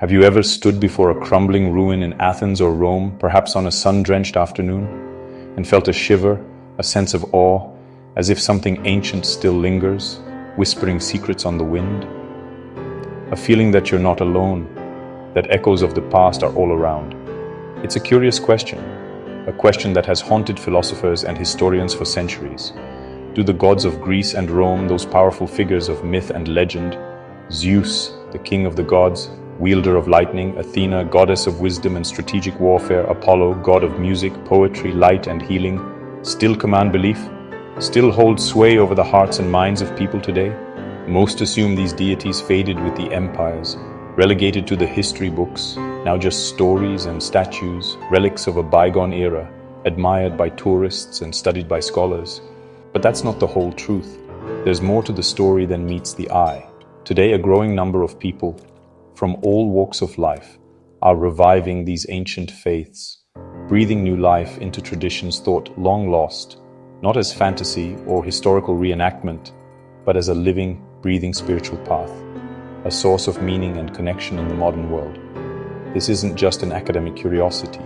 Have you ever stood before a crumbling ruin in Athens or Rome, perhaps on a sun-drenched afternoon, and felt a shiver, a sense of awe, as if something ancient still lingers, whispering secrets on the wind? A feeling that you're not alone, that echoes of the past are all around. It's a curious question, a question that has haunted philosophers and historians for centuries. Do the gods of Greece and Rome, those powerful figures of myth and legend, Zeus, the king of the gods, wielder of lightning, Athena, goddess of wisdom and strategic warfare, Apollo, god of music, poetry, light and healing, still command belief, still hold sway over the hearts and minds of people today? Most assume these deities faded with the empires, relegated to the history books, now just stories and statues, relics of a bygone era, admired by tourists and studied by scholars. But that's not the whole truth. There's more to the story than meets the eye. Today, a growing number of people from all walks of life are reviving these ancient faiths, breathing new life into traditions thought long lost, not as fantasy or historical reenactment, but as a living, breathing spiritual path, a source of meaning and connection in the modern world. This isn't just an academic curiosity.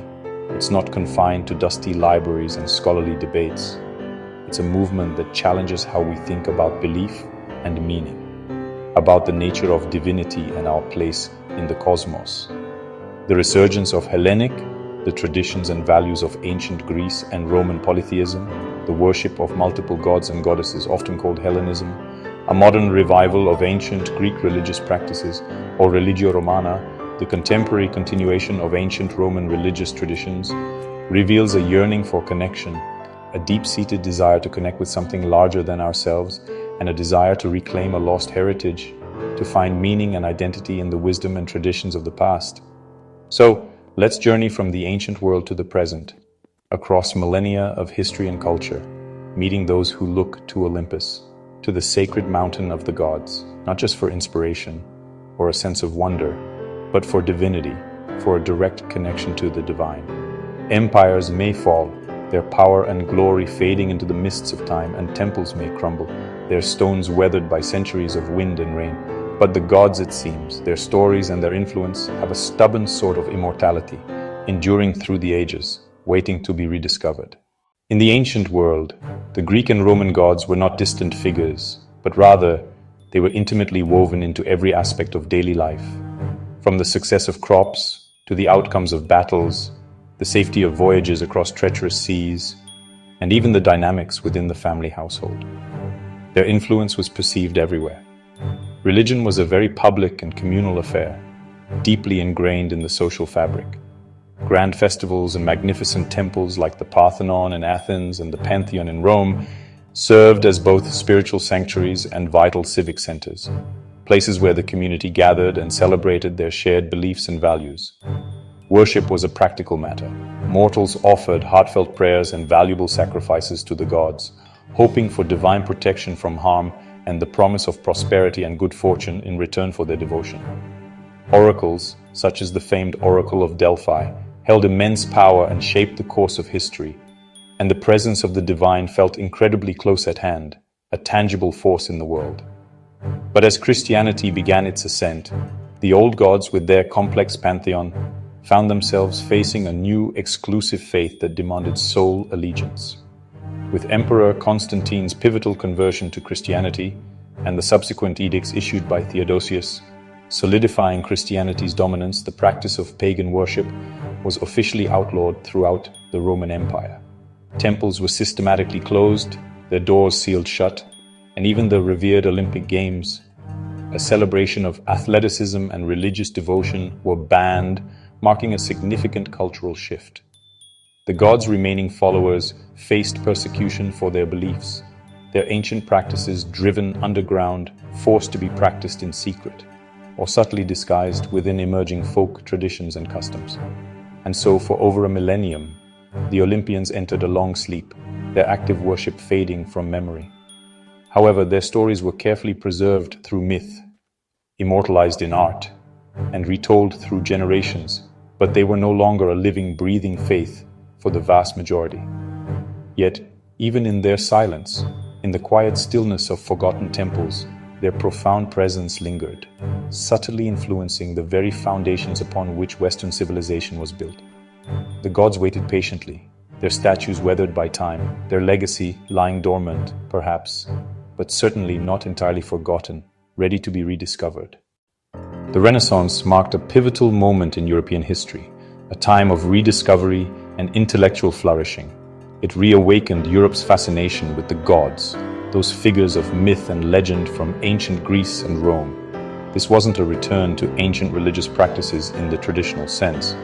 It's not confined to dusty libraries and scholarly debates. It's a movement that challenges how we think about belief and meaning, about the nature of divinity and our place in the cosmos. The resurgence of Hellenic, the traditions and values of ancient Greece and Roman polytheism, the worship of multiple gods and goddesses, often called Hellenism, a modern revival of ancient Greek religious practices, or Religio Romana, the contemporary continuation of ancient Roman religious traditions, reveals a yearning for connection, a deep-seated desire to connect with something larger than ourselves, and a desire to reclaim a lost heritage, to find meaning and identity in the wisdom and traditions of the past. So, let's journey from the ancient world to the present, across millennia of history and culture, meeting those who look to Olympus, to the sacred mountain of the gods, not just for inspiration or a sense of wonder, but for divinity, for a direct connection to the divine. Empires may fall, their power and glory fading into the mists of time, and temples may crumble, their stones weathered by centuries of wind and rain. But the gods, it seems, their stories and their influence have a stubborn sort of immortality, enduring through the ages, waiting to be rediscovered. In the ancient world, the Greek and Roman gods were not distant figures, but rather, they were intimately woven into every aspect of daily life, from the success of crops to the outcomes of battles, the safety of voyages across treacherous seas, and even the dynamics within the family household. Their influence was perceived everywhere. Religion was a very public and communal affair, deeply ingrained in the social fabric. Grand festivals and magnificent temples like the Parthenon in Athens and the Pantheon in Rome served as both spiritual sanctuaries and vital civic centers, places where the community gathered and celebrated their shared beliefs and values. Worship was a practical matter. Mortals offered heartfelt prayers and valuable sacrifices to the gods, hoping for divine protection from harm and the promise of prosperity and good fortune in return for their devotion. Oracles, such as the famed Oracle of Delphi, held immense power and shaped the course of history, and the presence of the divine felt incredibly close at hand, a tangible force in the world. But as Christianity began its ascent, the old gods with their complex pantheon found themselves facing a new exclusive faith that demanded sole allegiance. With Emperor Constantine's pivotal conversion to Christianity and the subsequent edicts issued by Theodosius, solidifying Christianity's dominance, the practice of pagan worship was officially outlawed throughout the Roman Empire. Temples were systematically closed, their doors sealed shut, and even the revered Olympic Games, a celebration of athleticism and religious devotion, were banned, marking a significant cultural shift. The gods' remaining followers faced persecution for their beliefs, their ancient practices driven underground, forced to be practiced in secret, or subtly disguised within emerging folk traditions and customs. And so, for over a millennium, the Olympians entered a long sleep, their active worship fading from memory. However, their stories were carefully preserved through myth, immortalized in art, and retold through generations, but they were no longer a living, breathing faith for the vast majority. Yet, even in their silence, in the quiet stillness of forgotten temples, their profound presence lingered, subtly influencing the very foundations upon which Western civilization was built. The gods waited patiently, their statues weathered by time, their legacy lying dormant, perhaps, but certainly not entirely forgotten, ready to be rediscovered. The Renaissance marked a pivotal moment in European history, a time of rediscovery and intellectual flourishing. It reawakened Europe's fascination with the gods, those figures of myth and legend from ancient Greece and Rome. This wasn't a return to ancient religious practices in the traditional sense,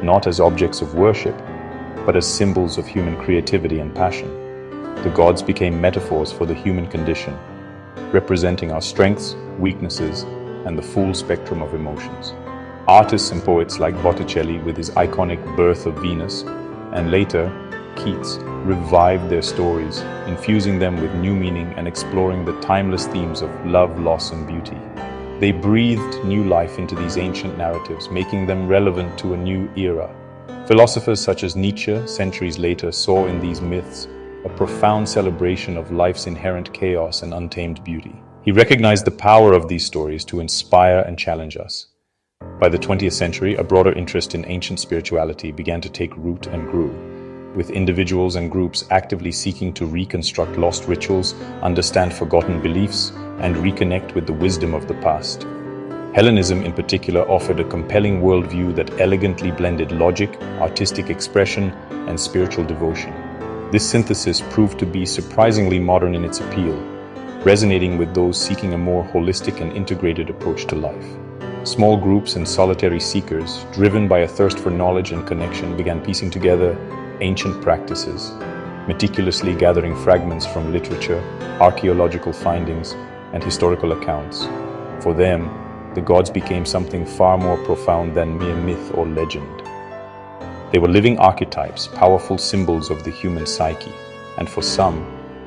not as objects of worship, but as symbols of human creativity and passion. The gods became metaphors for the human condition, representing our strengths, weaknesses, and the full spectrum of emotions. Artists and poets like Botticelli, with his iconic Birth of Venus, and later Keats, revived their stories, infusing them with new meaning and exploring the timeless themes of love, loss, and beauty. They breathed new life into these ancient narratives, making them relevant to a new era. Philosophers such as Nietzsche, centuries later, saw in these myths a profound celebration of life's inherent chaos and untamed beauty. He recognized the power of these stories to inspire and challenge us. By the 20th century, a broader interest in ancient spirituality began to take root and grew, with individuals and groups actively seeking to reconstruct lost rituals, understand forgotten beliefs, and reconnect with the wisdom of the past. Hellenism, in particular, offered a compelling worldview that elegantly blended logic, artistic expression, and spiritual devotion. This synthesis proved to be surprisingly modern in its appeal, resonating with those seeking a more holistic and integrated approach to life. Small groups and solitary seekers, driven by a thirst for knowledge and connection, began piecing together ancient practices, meticulously gathering fragments from literature, archaeological findings, and historical accounts. For them, the gods became something far more profound than mere myth or legend. They were living archetypes, powerful symbols of the human psyche, and for some,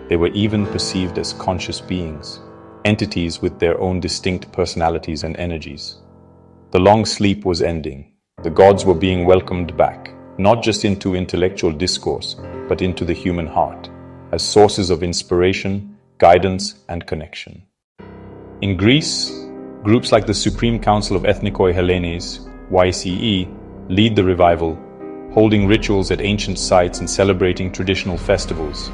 they were even perceived as conscious beings, entities with their own distinct personalities and energies. The long sleep was ending. The gods were being welcomed back, not just into intellectual discourse, but into the human heart, as sources of inspiration, guidance, and connection. In Greece, groups like the Supreme Council of Ethnikoi Hellenes, YCE, lead the revival, holding rituals at ancient sites and celebrating traditional festivals,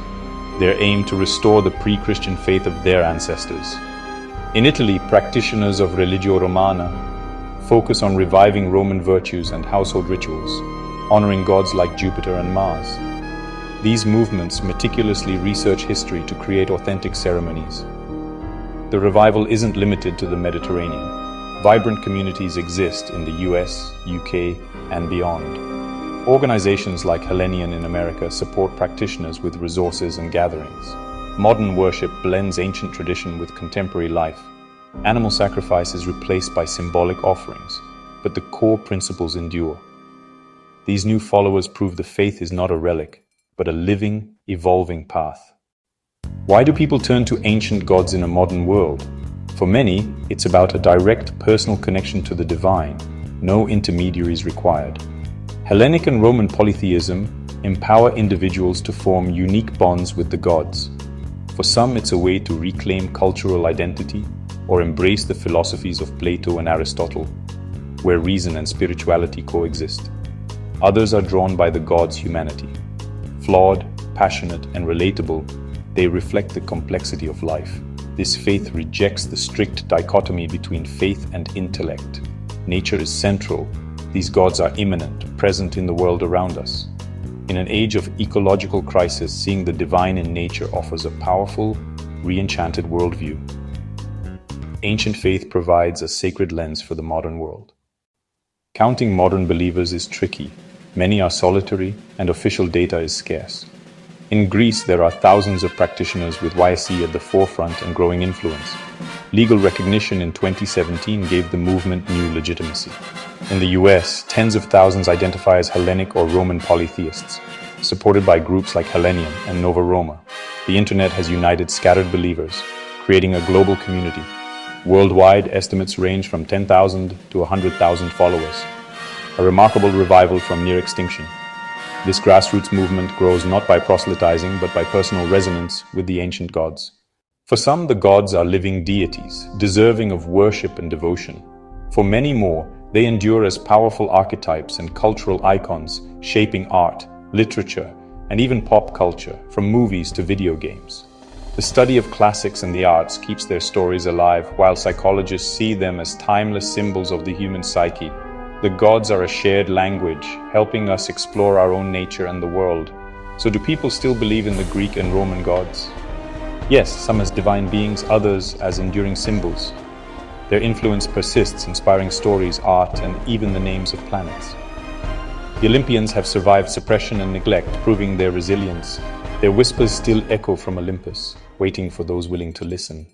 their aim to restore the pre-Christian faith of their ancestors. In Italy, practitioners of Religio Romana focus on reviving Roman virtues and household rituals, honoring gods like Jupiter and Mars. These movements meticulously research history to create authentic ceremonies. The revival isn't limited to the Mediterranean. Vibrant communities exist in the US, UK, and beyond. Organizations like Hellenism in America support practitioners with resources and gatherings. Modern worship blends ancient tradition with contemporary life. Animal sacrifice is replaced by symbolic offerings, but the core principles endure. These new followers prove the faith is not a relic, but a living, evolving path. Why do people turn to ancient gods in a modern world? For many, it's about a direct personal connection to the divine, no intermediaries required. Hellenic and Roman polytheism empower individuals to form unique bonds with the gods. For some, it's a way to reclaim cultural identity or embrace the philosophies of Plato and Aristotle, where reason and spirituality coexist. Others are drawn by the gods' humanity. Flawed, passionate, and relatable, they reflect the complexity of life. This faith rejects the strict dichotomy between faith and intellect. Nature is central. These gods are immanent, present in the world around us. In an age of ecological crisis, seeing the divine in nature offers a powerful, re-enchanted worldview. Ancient faith provides a sacred lens for the modern world. Counting modern believers is tricky. Many are solitary, and official data is scarce. In Greece, there are thousands of practitioners with YC at the forefront and growing influence. Legal recognition in 2017 gave the movement new legitimacy. In the US, tens of thousands identify as Hellenic or Roman polytheists, supported by groups like Hellenium and Nova Roma. The internet has united scattered believers, creating a global community. Worldwide, estimates range from 10,000 to 100,000 followers. A remarkable revival from near extinction. This grassroots movement grows not by proselytizing, but by personal resonance with the ancient gods. For some, the gods are living deities, deserving of worship and devotion. For many more, they endure as powerful archetypes and cultural icons, shaping art, literature, and even pop culture, from movies to video games. The study of classics and the arts keeps their stories alive, while psychologists see them as timeless symbols of the human psyche. The gods are a shared language, helping us explore our own nature and the world. So do people still believe in the Greek and Roman gods? Yes, some as divine beings, others as enduring symbols. Their influence persists, inspiring stories, art, and even the names of planets. The Olympians have survived suppression and neglect, proving their resilience. Their whispers still echo from Olympus, waiting for those willing to listen.